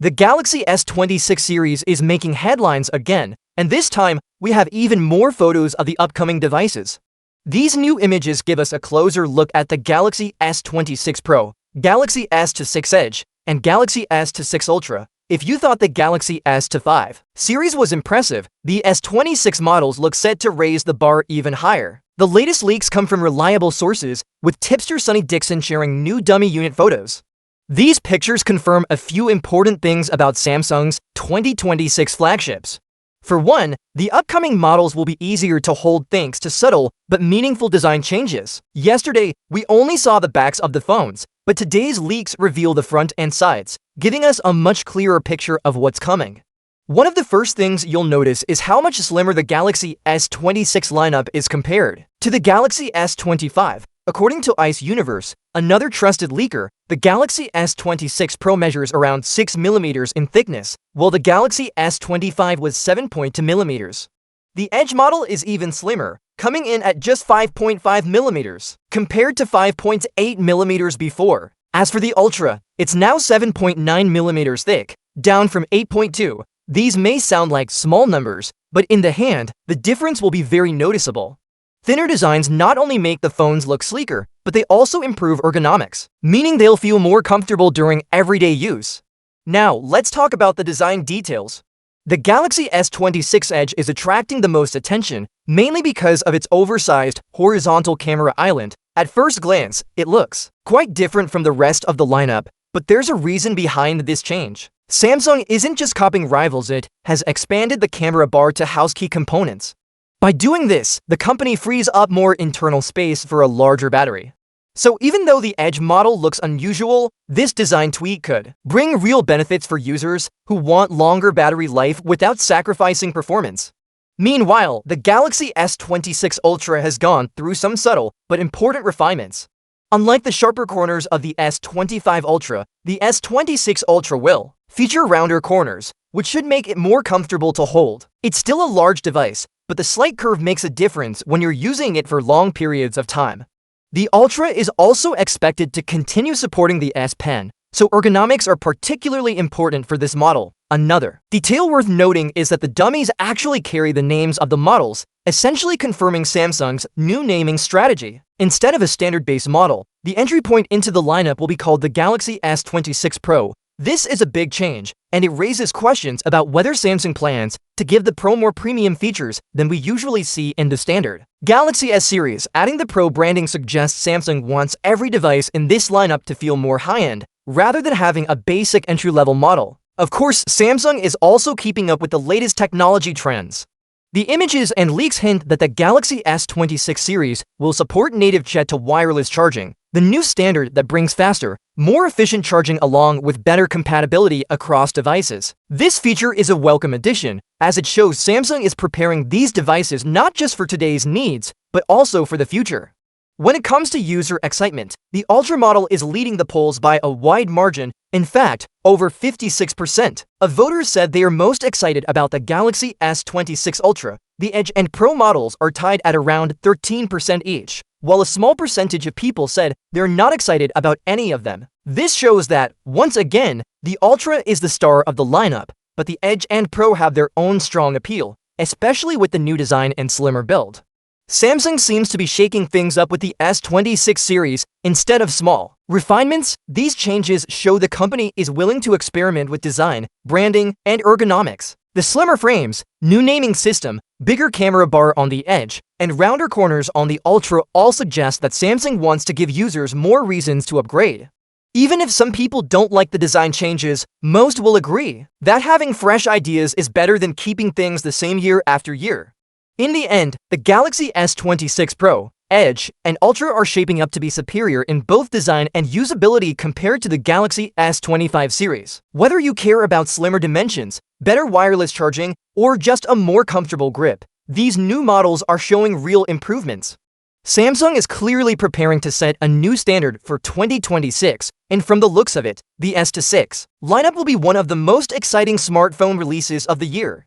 The Galaxy S26 series is making headlines again, and this time, we have even more photos of the upcoming devices. These new images give us a closer look at the Galaxy S26 Pro, Galaxy S26 Edge, and Galaxy S26 Ultra. If you thought the Galaxy S25 series was impressive, the S26 models look set to raise the bar even higher. The latest leaks come from reliable sources, with tipster Sonny Dixon sharing new dummy unit photos. These pictures confirm a few important things about Samsung's 2026 flagships. For one, the upcoming models will be easier to hold thanks to subtle but meaningful design changes. Yesterday, we only saw the backs of the phones, but today's leaks reveal the front and sides, giving us a much clearer picture of what's coming. One of the first things you'll notice is how much slimmer the Galaxy S26 lineup is compared to the Galaxy S25. According to Ice Universe, another trusted leaker, the Galaxy S26 Pro measures around 6mm in thickness, while the Galaxy S25 was 7.2mm. The Edge model is even slimmer, coming in at just 5.5mm, compared to 5.8mm before. As for the Ultra, it's now 7.9mm thick, down from 8.2. These may sound like small numbers, but in the hand, the difference will be very noticeable. Thinner designs not only make the phones look sleeker, but they also improve ergonomics, meaning they'll feel more comfortable during everyday use. Now, let's talk about the design details. The Galaxy S26 Edge is attracting the most attention, mainly because of its oversized, horizontal camera island. At first glance, it looks quite different from the rest of the lineup, but there's a reason behind this change. Samsung isn't just copying rivals, it has expanded the camera bar to house key components. By doing this, the company frees up more internal space for a larger battery. So even though the Edge model looks unusual, this design tweak could bring real benefits for users who want longer battery life without sacrificing performance. Meanwhile, the Galaxy S26 Ultra has gone through some subtle but important refinements. Unlike the sharper corners of the S25 Ultra, the S26 Ultra will feature rounder corners, which should make it more comfortable to hold. It's still a large device, but the slight curve makes a difference when you're using it for long periods of time. The Ultra is also expected to continue supporting the S Pen, so ergonomics are particularly important for this model. Another detail worth noting is that the dummies actually carry the names of the models, essentially confirming Samsung's new naming strategy. Instead of a standard base model, the entry point into the lineup will be called the Galaxy S26 Pro. This is a big change, and it raises questions about whether Samsung plans to give the Pro more premium features than we usually see in the standard Galaxy S series. Adding the Pro branding suggests Samsung wants every device in this lineup to feel more high-end, rather than having a basic entry-level model. Of course, Samsung is also keeping up with the latest technology trends. The images and leaks hint that the Galaxy S26 series will support native jet-to-wireless charging, the new standard that brings faster, more efficient charging along with better compatibility across devices. This feature is a welcome addition, as it shows Samsung is preparing these devices not just for today's needs, but also for the future. When it comes to user excitement, the Ultra model is leading the polls by a wide margin. In fact, over 56% of voters said they are most excited about the Galaxy S26 Ultra. The Edge and Pro models are tied at around 13% each, while a small percentage of people said they're not excited about any of them. This shows that, once again, the Ultra is the star of the lineup, but the Edge and Pro have their own strong appeal, especially with the new design and slimmer build. Samsung seems to be shaking things up with the S26 series instead of small refinements. These changes show the company is willing to experiment with design, branding, and ergonomics. The slimmer frames, new naming system, bigger camera bar on the Edge, and rounder corners on the Ultra all suggest that Samsung wants to give users more reasons to upgrade. Even if some people don't like the design changes, most will agree that having fresh ideas is better than keeping things the same year after year. In the end, the Galaxy S26 Pro, Edge, and Ultra are shaping up to be superior in both design and usability compared to the Galaxy S25 series. Whether you care about slimmer dimensions, better wireless charging, or just a more comfortable grip, these new models are showing real improvements. Samsung is clearly preparing to set a new standard for 2026, and from the looks of it, the S26 lineup will be one of the most exciting smartphone releases of the year.